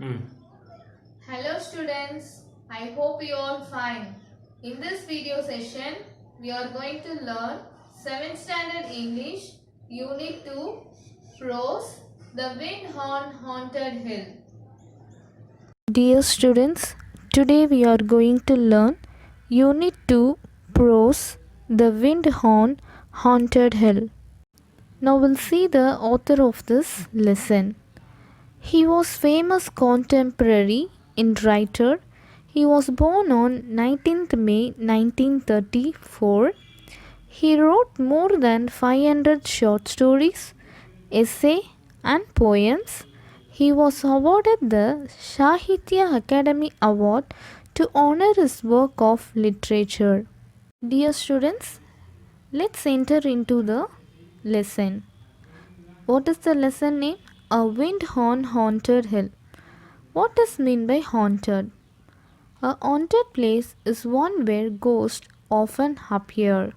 Hello students, I hope you all fine. In this video session, we are going to learn 7th Standard English, Unit 2, Prose, The Windhorn Haunted Hill. Dear students, today we are going to learn Unit 2 Prose The Windhorn Haunted Hill. Now we'll see the author of this lesson. He was famous contemporary and writer. He was born on 19th May 1934. He wrote more than 500 short stories, essays, and poems. He was awarded the Sahitya Academy Award to honor his work of literature. Dear students, let's enter into the lesson. What is the lesson name? A Windhorn Haunted Hill. What is meant by haunted? A haunted place is one where ghosts often appear,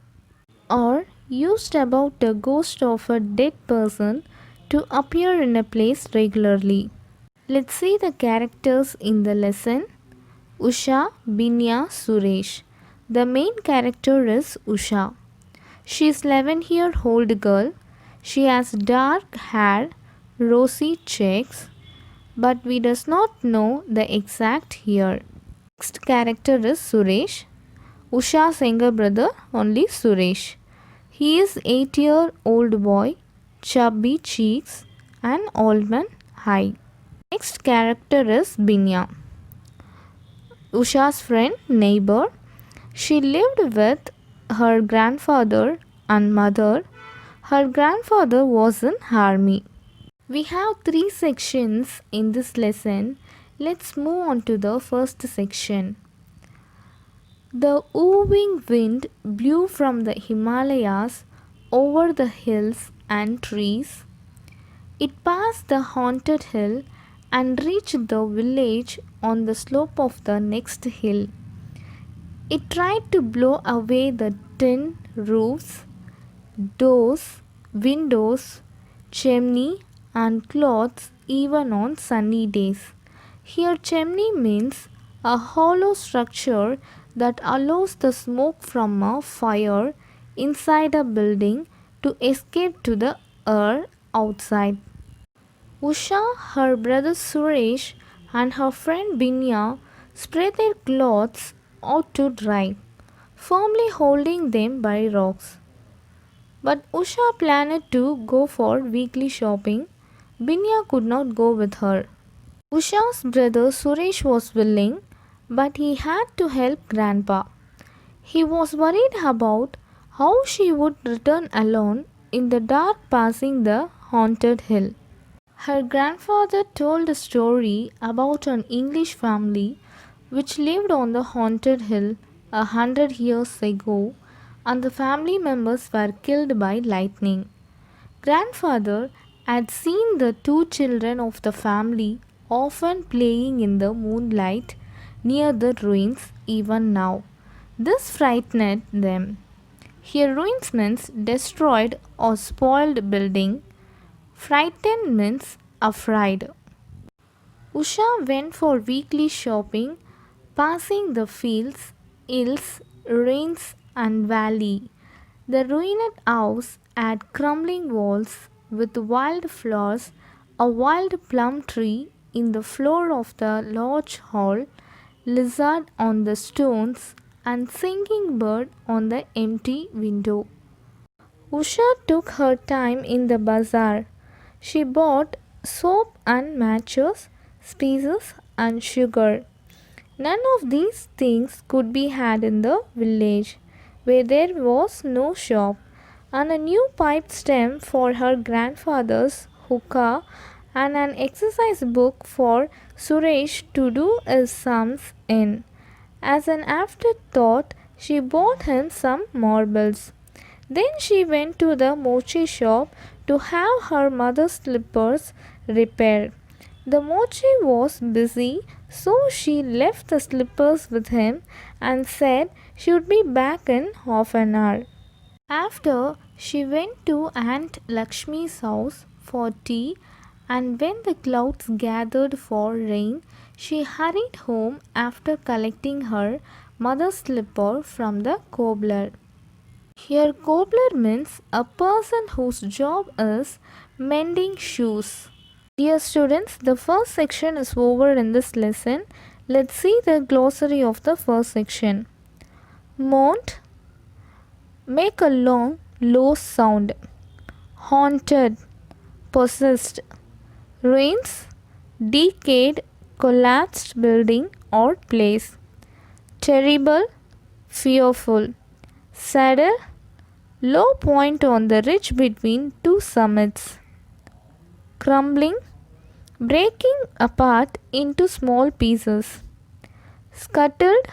or used about the ghost of a dead person to appear in a place regularly. Let's see the characters in the lesson. Usha, Binya, Suresh. The main character is Usha. She is 11-year-old girl. She has dark hair, rosy cheeks, but we does not know the exact year. Next character is Suresh. Usha's younger brother, only Suresh. He is 8-year-old boy, chubby cheeks and almond eye. Next character is Binya. Usha's friend, neighbor. She lived with her grandfather and mother. Her grandfather was in army. We have 3 sections in this lesson. Let's move on to the first section. The wooing wind blew from the Himalayas over the hills and trees. It passed the haunted hill and reached the village on the slope of the next hill. It tried to blow away the tin roofs, doors, windows, chimney and cloths even on sunny days. Here chimney means a hollow structure that allows the smoke from a fire inside a building to escape to the air outside. Usha, her brother Suresh and her friend Binya spread their clothes out to dry, firmly holding them by rocks. But Usha planned to go for weekly shopping. Binya could not go with her. Usha's brother Suresh was willing, but he had to help Grandpa. He was worried about how she would return alone in the dark passing the haunted hill. Her grandfather told a story about an English family which lived on the haunted hill 100 years ago, and the family members were killed by lightning. Grandfather had seen the 2 children of the family often playing in the moonlight near the ruins even now. This frightened them. Here ruins means destroyed or spoiled building. Frightened means afraid. Usha went for weekly shopping, passing the fields, hills, rains and valley. The ruined house had crumbling walls with wild flowers, a wild plum tree in the floor of the large hall, lizard on the stones and singing bird on the empty window. Usha took her time in the bazaar. She bought soap and matches, spices and sugar. None of these things could be had in the village, where there was no shop, and a new pipe stem for her grandfather's hookah and an exercise book for Suresh to do his sums in. As an afterthought, she bought him some marbles. Then she went to the mochi shop to have her mother's slippers repaired. The mochi was busy, so she left the slippers with him and said she would be back in half an hour. After she went to Aunt Lakshmi's house for tea and when the clouds gathered for rain, she hurried home after collecting her mother's slipper from the cobbler. Here, cobbler means a person whose job is mending shoes. Dear students, the first section is over in this lesson. Let's see the glossary of the first section. Mount, make a long, low sound. Haunted, possessed. Ruins, decayed, collapsed building or place. Terrible, fearful. Saddle, low point on the ridge between two summits. Crumbling, breaking apart into small pieces. Scuttled,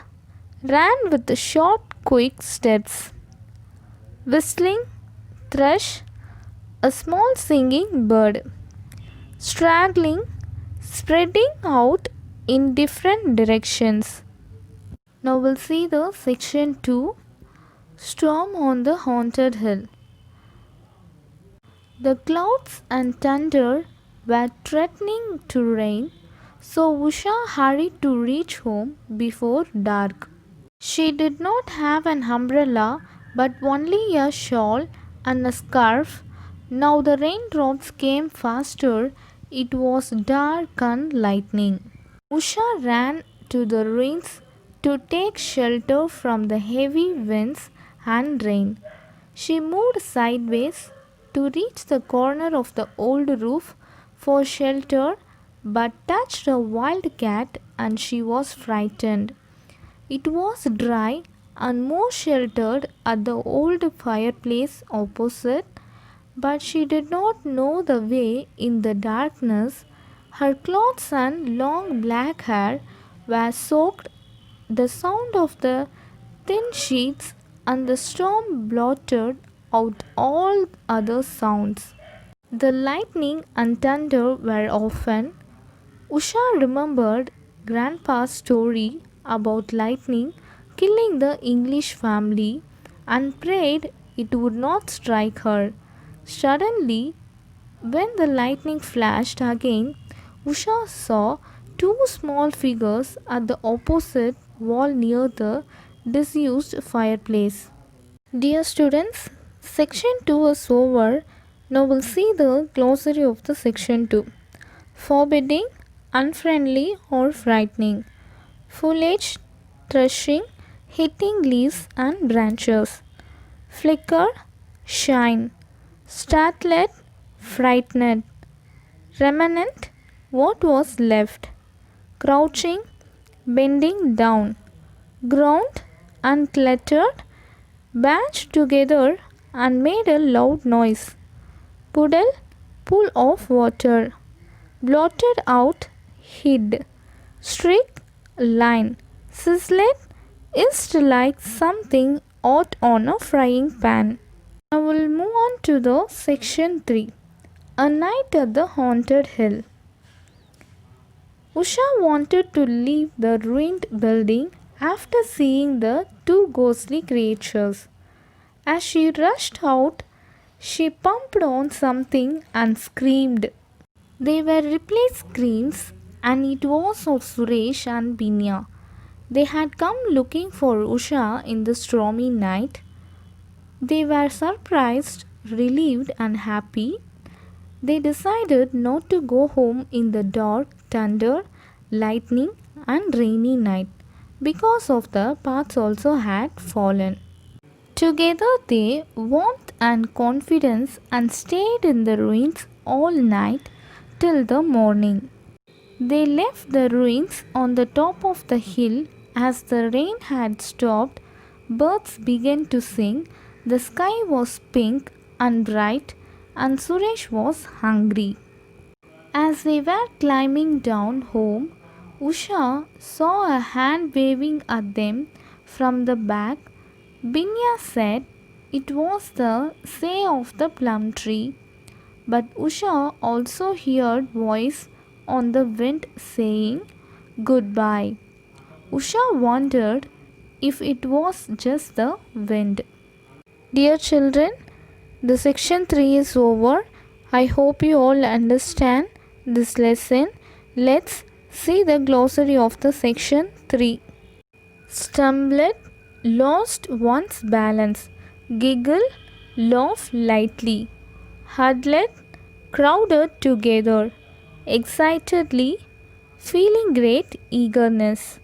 ran with short, quick steps. Whistling, thrush, a small singing bird. Straggling, spreading out in different directions. Now we'll see the section 2, Storm on the Haunted Hill. The clouds and thunder were threatening to rain, so Usha hurried to reach home before dark. She did not have an umbrella but only a shawl and a scarf. Now the raindrops came faster. It was dark and lightning. Usha ran to the ruins to take shelter from the heavy winds and rain. She moved sideways to reach the corner of the old roof for shelter, but touched a wild cat and she was frightened. It was dry and more sheltered at the old fireplace opposite, but she did not know the way in the darkness. Her clothes and long black hair were soaked. The sound of the thin sheets and the storm blotted out all other sounds. The lightning and thunder were often. Usha remembered Grandpa's story about lightning killing the English family and prayed it would not strike her. Suddenly, when the lightning flashed again, Usha saw two small figures at the opposite wall near the disused fireplace. Dear students, section 2 is over. Now we'll see the glossary of the section 2. Forbidding, unfriendly or frightening. Foliage, threshing, hitting leaves and branches. Flicker, shine. Startlet, frightened. Remnant, what was left. Crouching, bending down. Ground, uncluttered, bunched together and made a loud noise. Puddle, pool of water. Blotted out, hid. Streak, line. Sizzlet, is like something hot on a frying pan. Now we'll move on to the section 3. A Night at the Haunted Hill. Usha wanted to leave the ruined building after seeing the two ghostly creatures. As she rushed out, she pumped on something and screamed. They were Ripley's screams, and it was of Suresh and Binya. They had come looking for Usha in the stormy night. They were surprised, relieved, and happy. They decided not to go home in the dark, thunder, lightning, and rainy night because of the paths also had fallen. Together they warmth and confidence and stayed in the ruins all night till the morning. They left the ruins on the top of the hill. As the rain had stopped, birds began to sing, the sky was pink and bright, and Suresh was hungry. As they were climbing down home, Usha saw a hand waving at them from the back. Binya said it was the say of the plum tree, but Usha also heard voice on the wind saying goodbye. Usha wondered if it was just the wind. Dear children, the section 3 is over. I hope you all understand this lesson, let's see the glossary of the section 3. Stumbled, lost one's balance. Giggle, laugh lightly. Huddled, crowded together. Excitedly, feeling great eagerness.